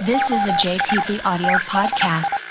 This is a JTP audio podcast.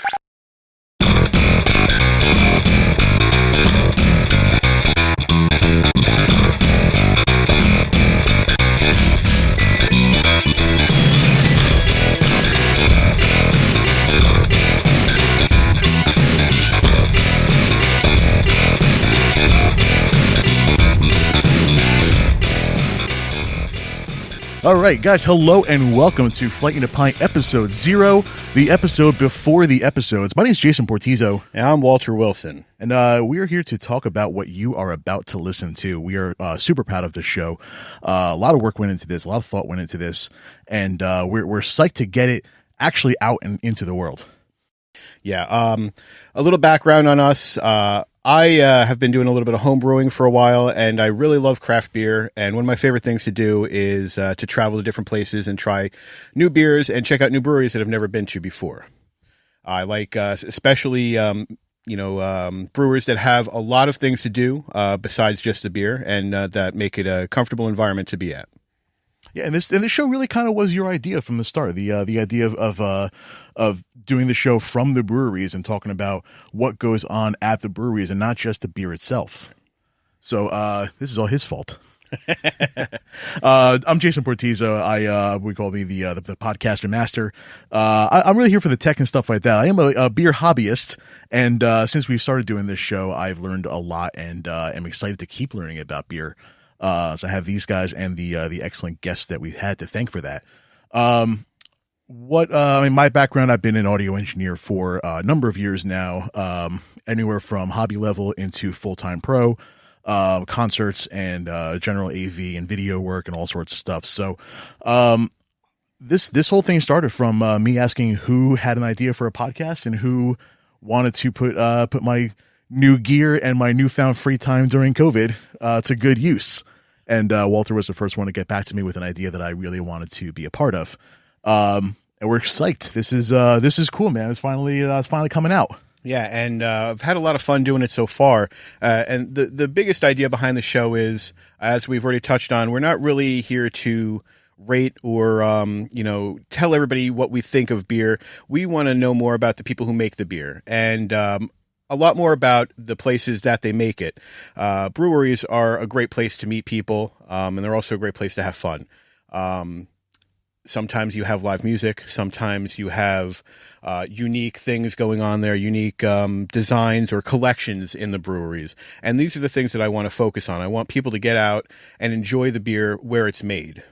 All right, guys, hello and welcome to Flight into Pint episode 0, the episode before the episodes. My name is Jason Portizo. And I'm Walter Wilson. And we are here to talk about what you are about to listen to. We are super proud of this show. A lot of work went into this, a lot of thought went into this, and we're psyched to get it actually out and into the world. Yeah, a little background on us. I have been doing a little bit of home brewing for a while, and I really love craft beer. And one of my favorite things to do is to travel to different places and try new beers and check out new breweries that I've never been to before. I like especially brewers that have a lot of things to do besides just the beer, and that make it a comfortable environment to be at. Yeah, and this show really kind of was your idea from the start. The idea of doing the show from the breweries and talking about what goes on at the breweries and not just the beer itself. So this is all his fault. I'm Jason Portizo. We call me the podcaster master. I'm really here for the tech and stuff like that. I am a beer hobbyist, and since we started doing this show, I've learned a lot, and am excited to keep learning about beer. So I have these guys and the excellent guests that we've had to thank for that. My background, I've been an audio engineer for a number of years now, anywhere from hobby level into full-time pro, concerts and general AV and video work and all sorts of stuff. So this whole thing started from me asking who had an idea for a podcast and who wanted to put my new gear and my newfound free time during COVID to good use. And Walter was the first one to get back to me with an idea that I really wanted to be a part of. And we're psyched. This is cool, man. It's finally coming out. Yeah, and I've had a lot of fun doing it so far. And the biggest idea behind the show is, as we've already touched on, we're not really here to rate or tell everybody what we think of beer. We want to know more about the people who make the beer, and a lot more about the places that they make it. Breweries are a great place to meet people, and they're also a great place to have fun. Sometimes you have live music. Sometimes you have unique things going on there, unique designs or collections in the breweries. And these are the things that I want to focus on. I want people to get out and enjoy the beer where it's made.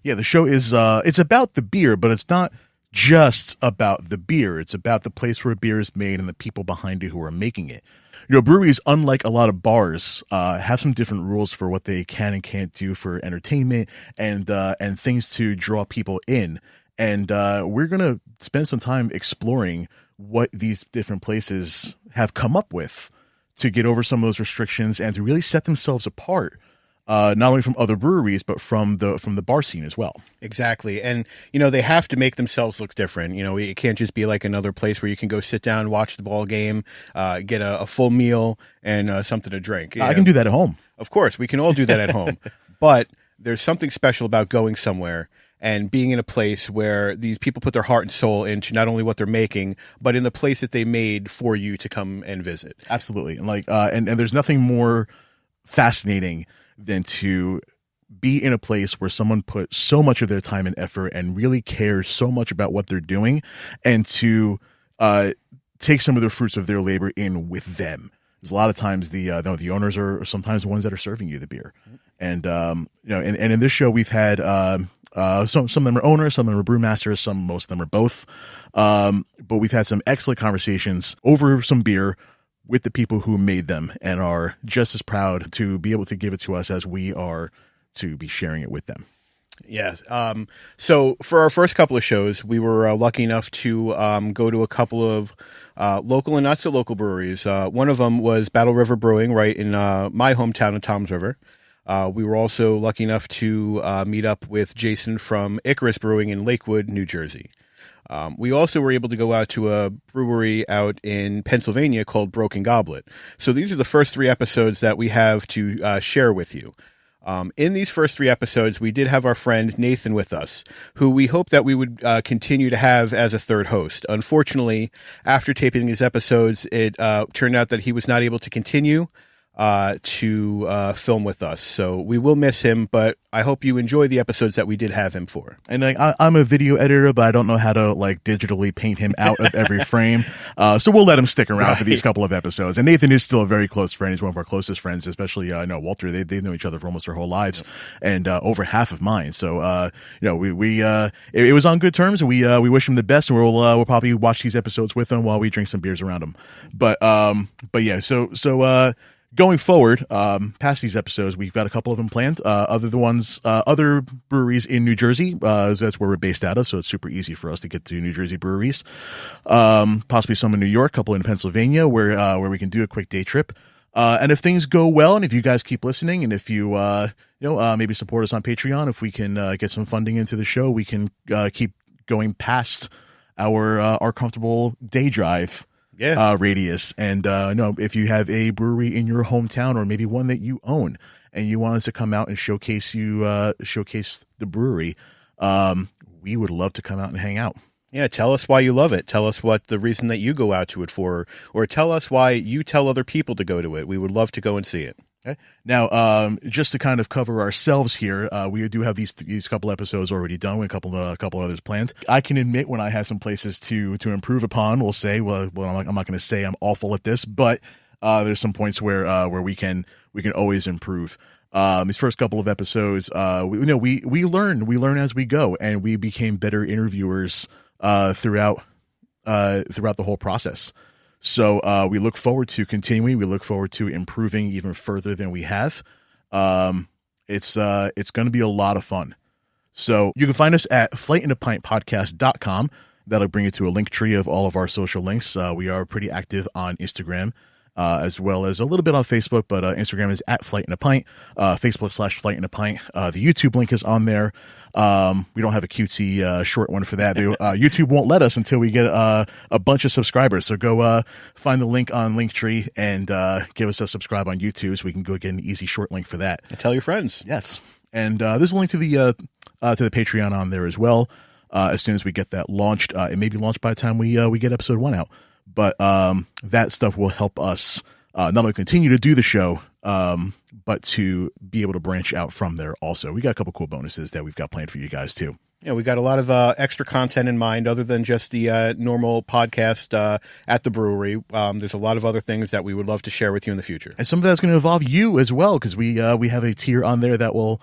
Yeah, the show is it's about the beer, but it's not just about the beer. It's about the place where beer is made and the people behind it who are making it. You know, breweries, unlike a lot of bars, have some different rules for what they can and can't do for entertainment and things to draw people in. And we're going to spend some time exploring what these different places have come up with to get over some of those restrictions and to really set themselves apart. Not only from other breweries, but from the bar scene as well. Exactly. And, they have to make themselves look different. It can't just be like another place where you can go sit down, watch the ball game, get a full meal and something to drink. I can do that at home. Of course, we can all do that at home. But there's something special about going somewhere and being in a place where these people put their heart and soul into not only what they're making, but in the place that they made for you to come and visit. Absolutely. And and there's nothing more fascinating than to be in a place where someone put so much of their time and effort and really cares so much about what they're doing, and to take some of the fruits of their labor in with them. There's a lot of times the owners are sometimes the ones that are serving you the beer, and and in this show we've had some of them are owners, some of them are brewmasters, most of them are both, but we've had some excellent conversations over some beer with the people who made them and are just as proud to be able to give it to us as we are to be sharing it with them. Yeah. So for our first couple of shows, we were lucky enough to go to a couple of local and not so local breweries. One of them was Battle River Brewing right in my hometown of Toms River. We were also lucky enough to meet up with Jason from Icarus Brewing in Lakewood, New Jersey. We also were able to go out to a brewery out in Pennsylvania called Broken Goblet. So these are the first 3 episodes that we have to share with you. In these first 3 episodes, we did have our friend Nathan with us, who we hope that we would continue to have as a third host. Unfortunately, after taping these episodes, it turned out that he was not able to continue to film with us. So we will miss him, but I hope you enjoy the episodes that we did have him for. And I'm a video editor, but I don't know how to like digitally paint him out of every frame. So we'll let him stick around for these couple of episodes. And Nathan is still a very close friend. He's one of our closest friends, especially I know Walter. They've known each other for almost their whole lives, and over half of mine. So it was on good terms, and we wish him the best. And we'll probably watch these episodes with him while we drink some beers around him. But yeah, so. Going forward, past these episodes, we've got a couple of them planned. Other breweries in New Jersey, that's where we're based out of, so it's super easy for us to get to New Jersey breweries. Possibly some in New York, a couple in Pennsylvania, where we can do a quick day trip. And if things go well, and if you guys keep listening, and if you maybe support us on Patreon, if we can get some funding into the show, we can keep going past our comfortable day drive. Radius. And no, if you have a brewery in your hometown, or maybe one that you own, and you want us to come out and showcase the brewery, we would love to come out and hang out. Yeah, tell us why you love it. Tell us what the reason that you go out to it for, or tell us why you tell other people to go to it. We would love to go and see it. Okay. Now, just to kind of cover ourselves here, we do have these couple episodes already done, with a couple others planned. I can admit when I have some places to improve upon. We'll say, I'm not going to say I'm awful at this, but there's some points where we can always improve. These first couple of episodes, we learn as we go, and we became better interviewers throughout the whole process. So we look forward to continuing. We look forward to improving even further than we have. It's going to be a lot of fun. So you can find us at flightinapintpodcast.com. That'll bring you to a link tree of all of our social links. We are pretty active on Instagram, as well as a little bit on Facebook, but Instagram is at Flight in a Pint, Facebook /Flight in a Pint. The YouTube link is on there. We don't have a cutesy short one for that. YouTube won't let us until we get a bunch of subscribers. So go find the link on Linktree and give us a subscribe on YouTube, so we can go get an easy short link for that. And tell your friends. Yes, and there's a link to the Patreon on there as well. As soon as we get that launched, it may be launched by the time we get episode 1 out. But that stuff will help us not only continue to do the show, but to be able to branch out from there also. We got a couple cool bonuses that we've got planned for you guys too. Yeah, we got a lot of extra content in mind other than just the normal podcast at the brewery. There's a lot of other things that we would love to share with you in the future. And some of that's going to involve you as well, because we have a tier on there that we'll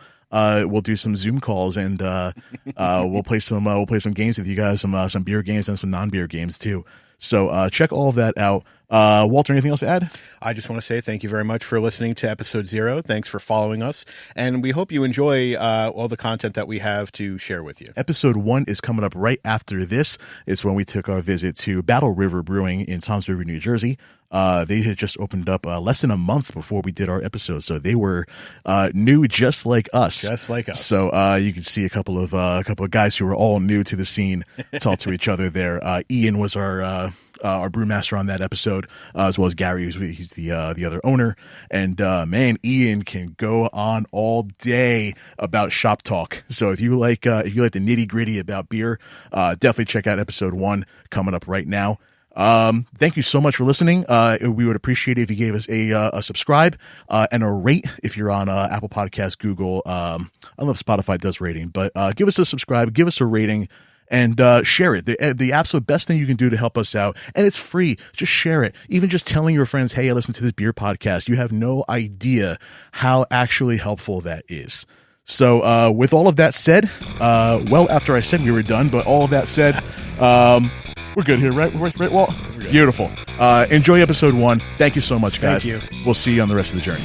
do some Zoom calls, and we'll play some games with you guys, some beer games and some non-beer games too. So check all of that out. Walter, anything else to add? I just want to say thank you very much for listening to episode 0. Thanks for following us, and we hope you enjoy all the content that we have to share with you. Episode 1 is coming up right after this. It's when we took our visit to Battle River Brewing in Toms River, New Jersey. They had just opened up less than a month before we did our episode, so they were new, just like us. So you can see a couple of guys who were all new to the scene talk to each other there. Ian was our brewmaster on that episode, as well as Gary, he's the other owner. And man, Ian can go on all day about shop talk. So if you like the nitty gritty about beer, definitely check out episode 1 coming up right now. Thank you so much for listening. We would appreciate it if you gave us a subscribe and a rate if you're on Apple Podcasts, Google. I don't know if Spotify does rating, but give us a subscribe, give us a rating, and share it. The absolute best thing you can do to help us out, and it's free. Just share it. Even just telling your friends, hey, I listen to this beer podcast. You have no idea how actually helpful that is. So with all of that said, well, after I said we were done, but all of that said, we're good here, right, Walt? Beautiful. Enjoy episode 1. Thank you so much, guys. Thank you. We'll see you on the rest of the journey.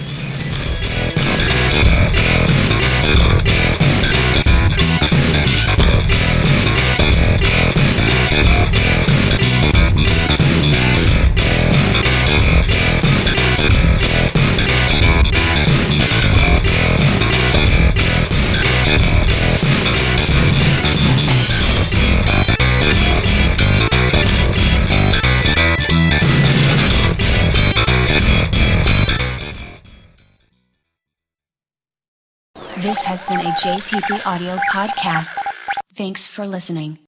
been a JTP Audio podcast. Thanks for listening.